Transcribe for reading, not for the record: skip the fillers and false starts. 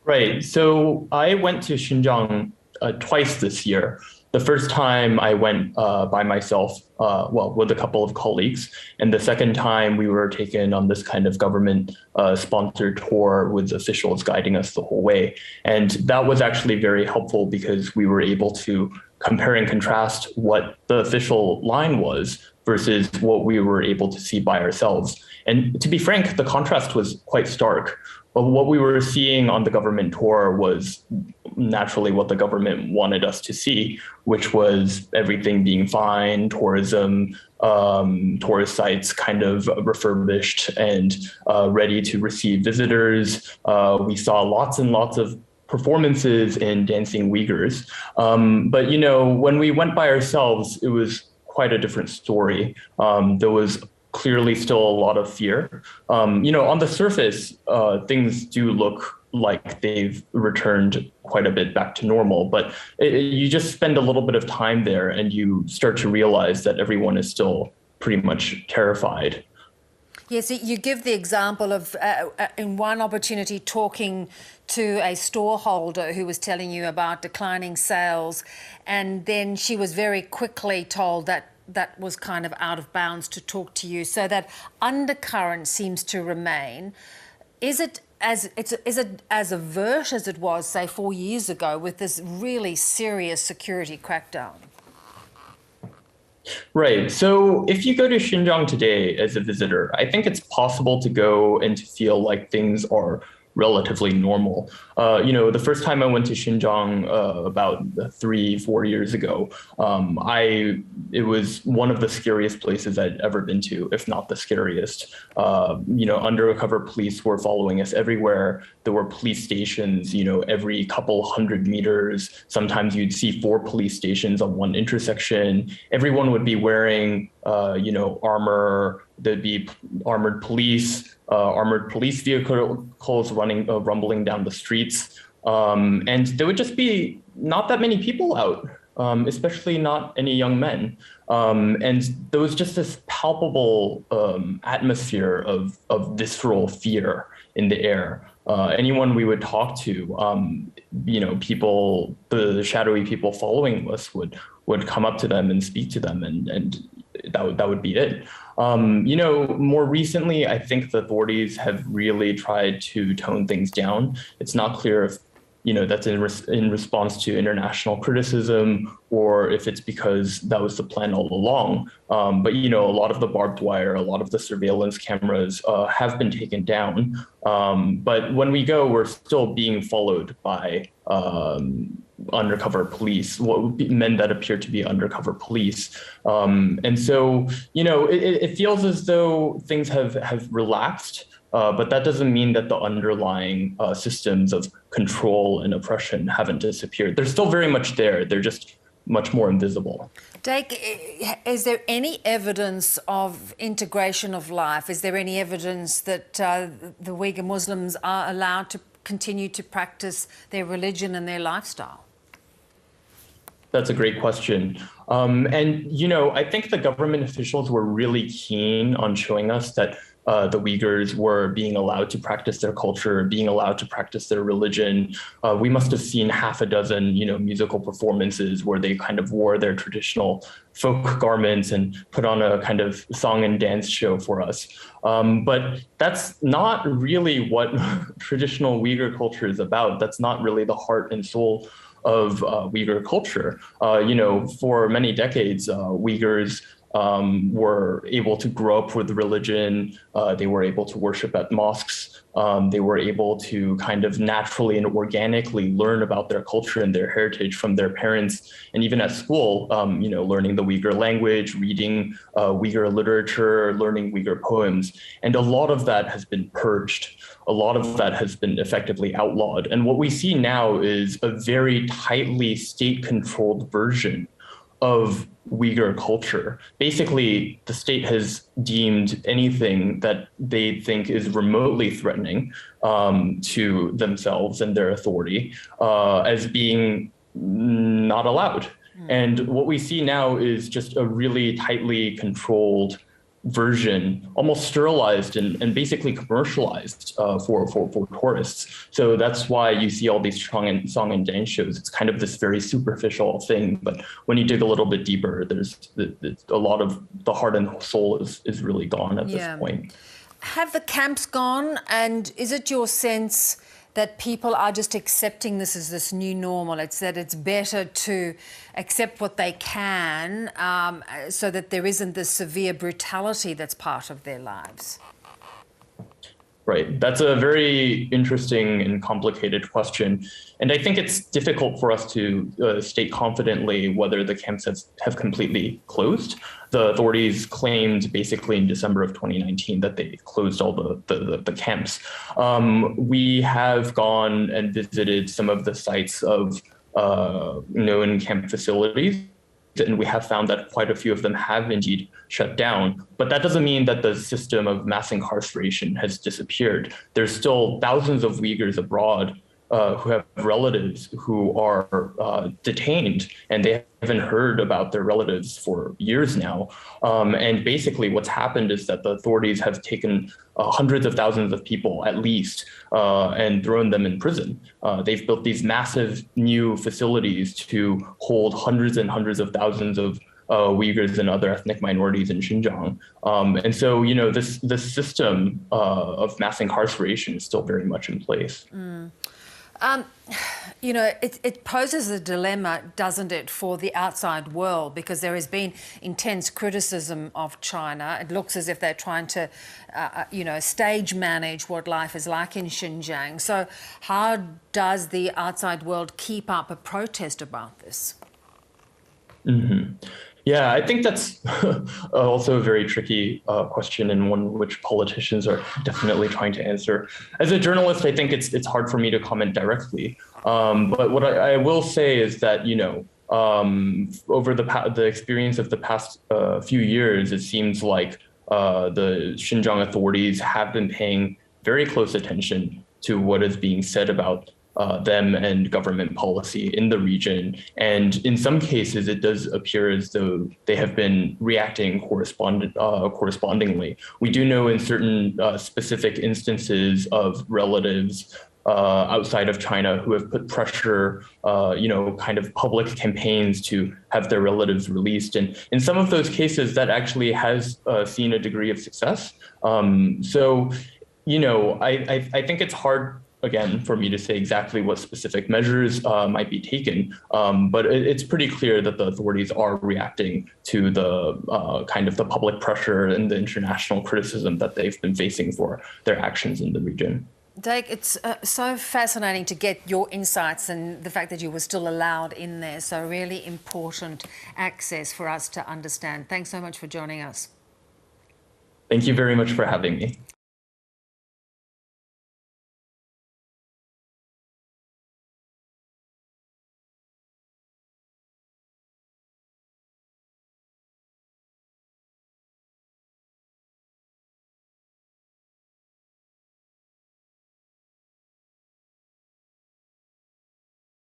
Right. So I went to Xinjiang twice this year. The first time I went by myself, well, with a couple of colleagues. And the second time we were taken on this kind of government sponsored tour with officials guiding us the whole way. And that was actually very helpful because we were able to compare and contrast what the official line was versus what we were able to see by ourselves. And to be frank, the contrast was quite stark. But what we were seeing on the government tour was naturally what the government wanted us to see, which was everything being fine, tourism, tourist sites kind of refurbished and ready to receive visitors. We saw lots and lots of performances in dancing Uyghurs. But, when we went by ourselves, it was quite a different story. There was clearly still a lot of fear. On the surface, things do look like they've returned quite a bit back to normal, but you just spend a little bit of time there and you start to realize that everyone is still pretty much terrified. Yes, you give the example of, in one opportunity, talking to a storeholder who was telling you about declining sales, and then she was very quickly told that that was kind of out of bounds to talk to you. So that undercurrent seems to remain. Is it as avert as it was, say, 4 years ago with this really serious security crackdown? Right. So if you go to Xinjiang today as a visitor, I think it's possible to go and to feel like things are relatively normal. The first time I went to Xinjiang about 3, 4 years ago, it was one of the scariest places I'd ever been to, if not the scariest. Undercover police were following us everywhere. There were police stations, every couple hundred meters. Sometimes you'd see 4 police stations on one intersection. Everyone would be wearing, armor. There'd be armored police vehicles rumbling down the streets. And there would just be not that many people out, especially not any young men. And there was just this palpable atmosphere of visceral fear in the air. Anyone we would talk to, people, the shadowy people following us would come up to them and speak to them, and that would be it. More recently, I think the authorities have really tried to tone things down. It's not clear if, that's in response to international criticism or if it's because that was the plan all along. But, a lot of the barbed wire, a lot of the surveillance cameras have been taken down. But when we go, we're still being followed by undercover police, men that appear to be undercover police. And so, it feels as though things have relaxed, but that doesn't mean that the underlying systems of control and oppression haven't disappeared. They're still very much there. They're just much more invisible. Dake, is there any evidence of integration of life? Is there any evidence that the Uyghur Muslims are allowed to continue to practice their religion and their lifestyle? That's a great question. I think the government officials were really keen on showing us that the Uyghurs were being allowed to practice their culture, being allowed to practice their religion. We must have seen half a dozen, musical performances where they kind of wore their traditional folk garments and put on a kind of song and dance show for us. But that's not really what traditional Uyghur culture is about. That's not really the heart and soul of Uyghur culture. For many decades, Uyghurs were able to grow up with religion. They were able to worship at mosques. They were able to kind of naturally and organically learn about their culture and their heritage from their parents. And even at school, learning the Uyghur language, reading Uyghur literature, learning Uyghur poems. And a lot of that has been purged. A lot of that has been effectively outlawed. And what we see now is a very tightly state-controlled version of Uyghur culture. Basically, the state has deemed anything that they think is remotely threatening to themselves and their authority as being not allowed. And what we see now is just a really tightly controlled version, almost sterilized and basically commercialized for tourists. So that's why you see all these song and dance shows. It's kind of this very superficial thing, but when you dig a little bit deeper, there's a lot of the heart and soul is really gone at this point. Have the camps gone, and is it your sense that people are just accepting this as this new normal? It's that it's better to accept what they can, so that there isn't this severe brutality that's part of their lives. Right. That's a very interesting and complicated question. And I think it's difficult for us to state confidently whether the camps have completely closed. The authorities claimed basically in December of 2019 that they closed all the camps. We have gone and visited some of the sites of known camp facilities, and we have found that quite a few of them have indeed shut down. But that doesn't mean that the system of mass incarceration has disappeared. There's still thousands of Uyghurs abroad who have relatives who are detained, and they haven't heard about their relatives for years now. And basically what's happened is that the authorities have taken hundreds of thousands of people at least and thrown them in prison. They've built these massive new facilities to hold hundreds and hundreds of thousands of Uyghurs and other ethnic minorities in Xinjiang. And so, this system of mass incarceration is still very much in place. It poses a dilemma, doesn't it, for the outside world, because there has been intense criticism of China. It looks as if they're trying to, stage manage what life is like in Xinjiang. So how does the outside world keep up a protest about this? Mm-hmm. Yeah, I think that's also a very tricky question, and one which politicians are definitely trying to answer. As a journalist, I think it's hard for me to comment directly. But what I will say is that, over the experience of the past few years, it seems like the Xinjiang authorities have been paying very close attention to what is being said about them and government policy in the region. And in some cases, it does appear as though they have been reacting correspondingly. We do know in certain specific instances of relatives outside of China who have put pressure, kind of public campaigns to have their relatives released. And in some of those cases, that actually has seen a degree of success. So, I think it's hard, again, for me to say exactly what specific measures might be taken, but it's pretty clear that the authorities are reacting to the kind of the public pressure and the international criticism that they've been facing for their actions in the region. Dake, it's so fascinating to get your insights and the fact that you were still allowed in there. So really important access for us to understand. Thanks so much for joining us. Thank you very much for having me.